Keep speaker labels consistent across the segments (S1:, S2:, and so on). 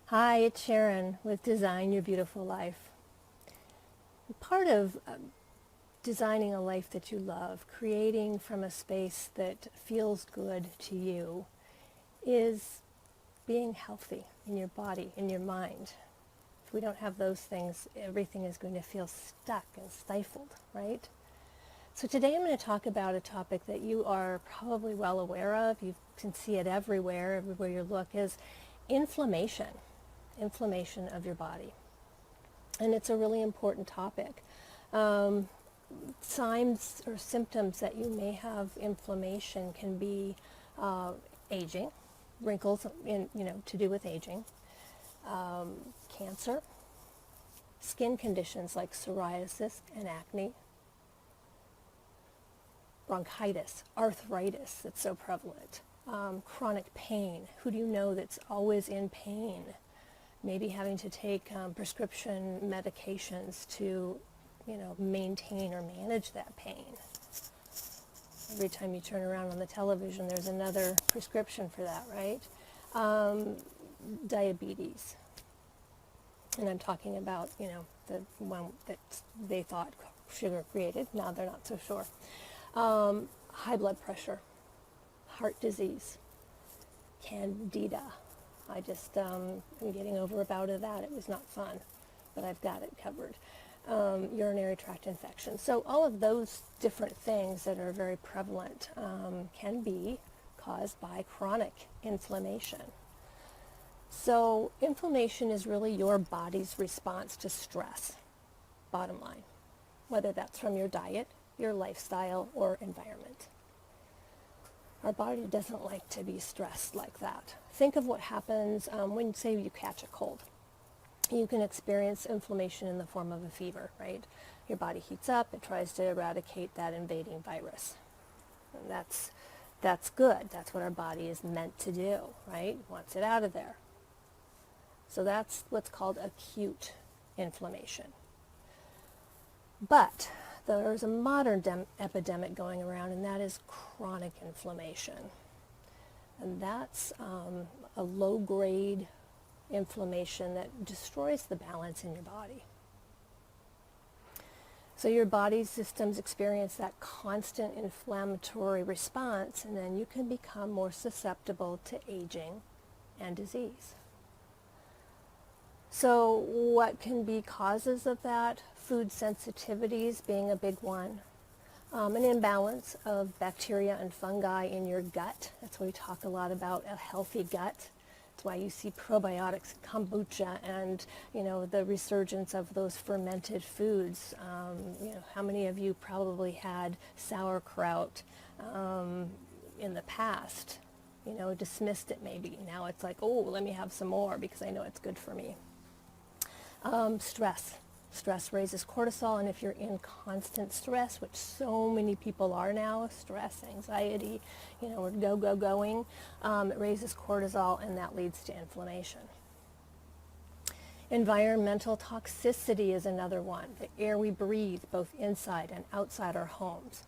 S1: Hi, it's Sharon with Design Your Beautiful Life. Part of designing a life that you love, creating from a space that feels good to you, is being healthy in your body, in your mind. If we don't have those things, everything is going to feel stuck and stifled, right? So today I'm going to talk about a topic that you are probably well aware of. You can see it everywhere you look, is inflammation of your body. And it's a really important topic. Signs or symptoms that you may have inflammation can be aging, wrinkles to do with aging, cancer, skin conditions like psoriasis and acne, bronchitis, arthritis that's so prevalent, chronic pain. Who do you know that's always in pain? Maybe having to take prescription medications to, maintain or manage that pain. Every time you turn around on the television, there's another prescription for that, right? Diabetes. And I'm talking about, the one that they thought sugar created. Now they're not so sure. High blood pressure, heart disease, candida. I just am getting over a bout of that. It was not fun, but I've got it covered. Urinary tract infection. So all of those different things that are very prevalent can be caused by chronic inflammation. So inflammation is really your body's response to stress, bottom line, whether that's from your diet, your lifestyle, or environment. Our body doesn't like to be stressed like that. Think of what happens when, say, you catch a cold. You can experience inflammation in the form of a fever, right? Your body heats up, it tries to eradicate that invading virus. And that's good. That's what our body is meant to do, right? Wants it out of there. So that's what's called acute inflammation. But there's a modern epidemic going around, and that is chronic inflammation. And that's a low-grade inflammation that destroys the balance in your body. So your body's systems experience that constant inflammatory response, and then you can become more susceptible to aging and disease. So what can be causes of that? Food sensitivities being a big one. An imbalance of bacteria and fungi in your gut. That's why we talk a lot about a healthy gut. That's why you see probiotics, kombucha, and the resurgence of those fermented foods. How many of you probably had sauerkraut in the past? Dismissed it maybe. Now it's like, oh, let me have some more because I know it's good for me. Stress. Stress raises cortisol, and if you're in constant stress, which so many people are now, stress, anxiety, we're going, it raises cortisol, and that leads to inflammation. Environmental toxicity is another one. The air we breathe, both inside and outside our homes.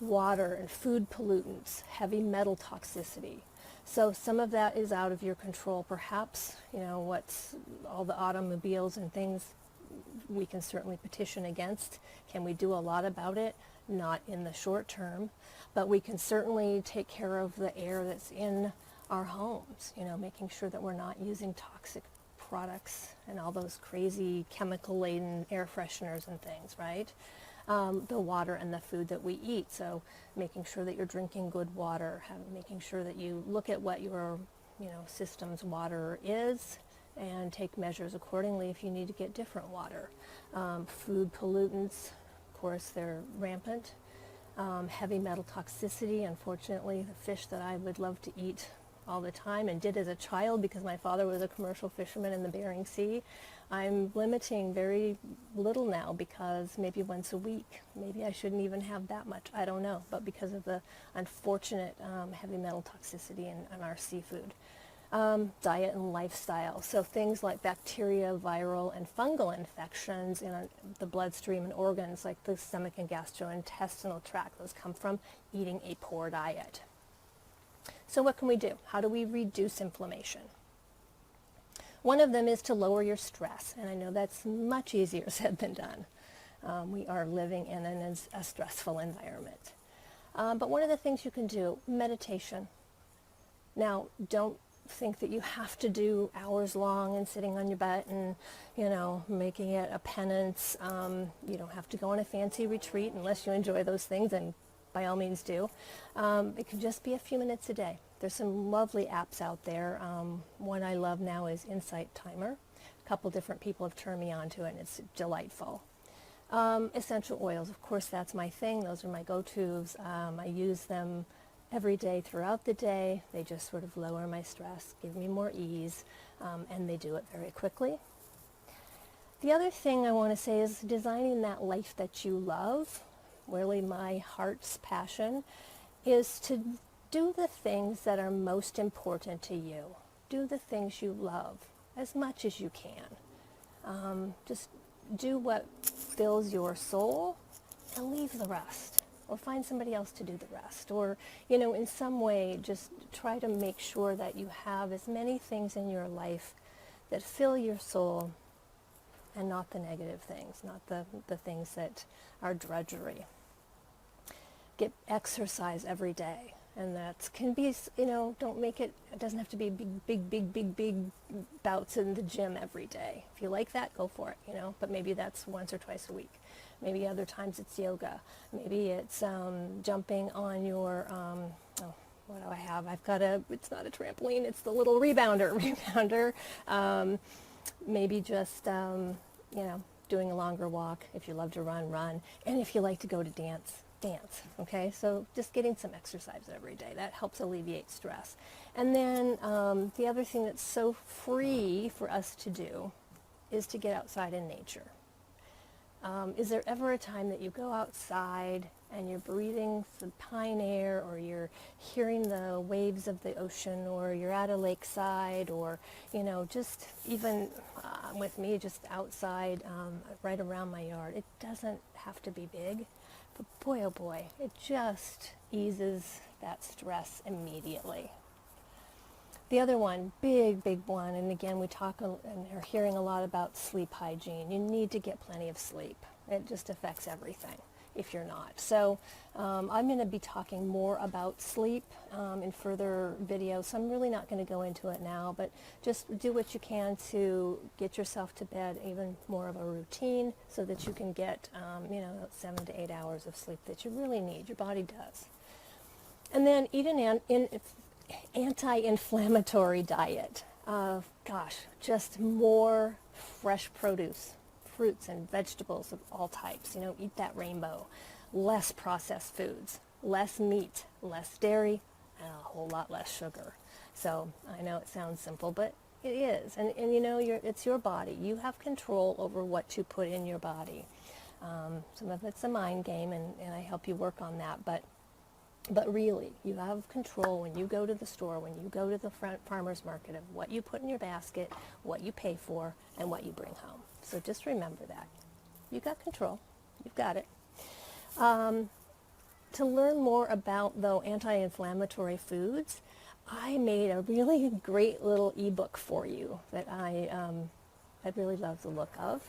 S1: Water and food pollutants, heavy metal toxicity. So some of that is out of your control. Perhaps, what's all the automobiles and things we can certainly petition against. Can we do a lot about it? Not in the short term, but we can certainly take care of the air that's in our homes, making sure that we're not using toxic products and all those crazy chemical-laden air fresheners and things, right? The water and the food that we eat. So making sure that you're drinking good water, making sure that you look at what your system's water is and take measures accordingly if you need to get different water. Food pollutants, of course, they're rampant. Heavy metal toxicity, unfortunately, the fish that I would love to eat all the time and did as a child because my father was a commercial fisherman in the Bering Sea. I'm limiting very little now because maybe once a week. Maybe I shouldn't even have that much. I don't know. But because of the unfortunate heavy metal toxicity in our seafood. Diet and lifestyle. So things like bacteria, viral, and fungal infections in the bloodstream and organs like the stomach and gastrointestinal tract. Those come from eating a poor diet. So what can we do? How do we reduce inflammation? One of them is to lower your stress, and I know that's much easier said than done. We are living in a stressful environment. But one of the things you can do, meditation. Now, don't think that you have to do hours long and sitting on your butt and, making it a penance. You don't have to go on a fancy retreat unless you enjoy those things, and by all means do. It can just be a few minutes a day. There's some lovely apps out there. One I love now is Insight Timer. A couple different people have turned me on to it, and it's delightful. Essential oils, of course, that's my thing. Those are my go-tos. I use them every day throughout the day. They just sort of lower my stress, give me more ease, and they do it very quickly. The other thing I want to say is designing that life that you love. Really, my heart's passion is to do the things that are most important to you. Do the things you love as much as you can. Just do what fills your soul and leave the rest, or find somebody else to do the rest, or in some way just try to make sure that you have as many things in your life that fill your soul, and not the negative things, not the things that are drudgery. Get exercise every day, and that can be, don't make it doesn't have to be big bouts in the gym every day. If you like that, go for it, but maybe that's once or twice a week. Maybe other times it's yoga. Maybe it's jumping on your, what do I have? It's not a trampoline, it's the little rebounder. Maybe just, doing a longer walk. If you love to run. And if you like to go to dance. Okay? So just getting some exercise every day. That helps alleviate stress. And then the other thing that's so free for us to do is to get outside in nature. Is there ever a time that you go outside and you're breathing some pine air, or you're hearing the waves of the ocean, or you're at a lakeside, or, just even with me, just outside right around my yard? It doesn't have to be big, but boy, oh boy, it just eases that stress immediately. The other one, big one, and again, we talk and are hearing a lot about sleep hygiene. You need to get plenty of sleep. It just affects everything if you're not. So I'm going to be talking more about sleep in further videos, so I'm really not going to go into it now, but just do what you can to get yourself to bed, even more of a routine, so that you can get 7 to 8 hours of sleep that you really need. Your body does. And then eat an anti-inflammatory diet. Just more fresh produce, fruits and vegetables of all types. Eat that rainbow. Less processed foods, less meat, less dairy, and a whole lot less sugar. So I know it sounds simple, but it is. And it's your body. You have control over what you put in your body. Some of it's a mind game, and I help you work on that, but really, you have control when you go to the store, when you go to the farmer's market, of what you put in your basket, what you pay for, and what you bring home. So just remember that. You got control. You've got it. To learn more about, though, anti-inflammatory foods, I made a really great little ebook for you that I really love the look of.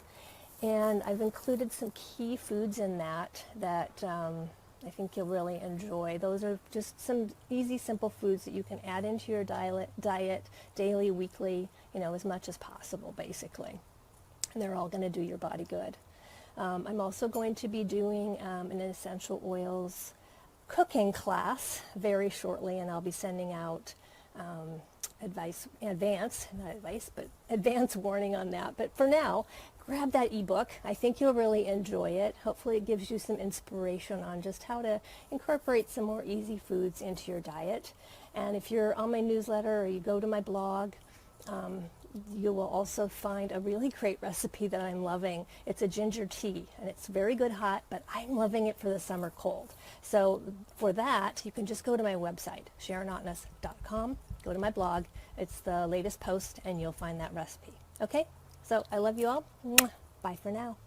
S1: And I've included some key foods in that I think you'll really enjoy. Those are just some easy, simple foods that you can add into your diet daily, weekly, as much as possible, basically. And they're all going to do your body good. I'm also going to be doing an essential oils cooking class very shortly, and I'll be sending out advance warning on that. But for now, grab that ebook. I think you'll really enjoy it. Hopefully it gives you some inspiration on just how to incorporate some more easy foods into your diet. And if you're on my newsletter or you go to my blog, you will also find a really great recipe that I'm loving. It's a ginger tea, and it's very good hot, but I'm loving it for the summer cold. So for that, you can just go to my website, SharonOtness.com. Go to my blog. It's the latest post, and you'll find that recipe. Okay? So I love you all. Bye for now.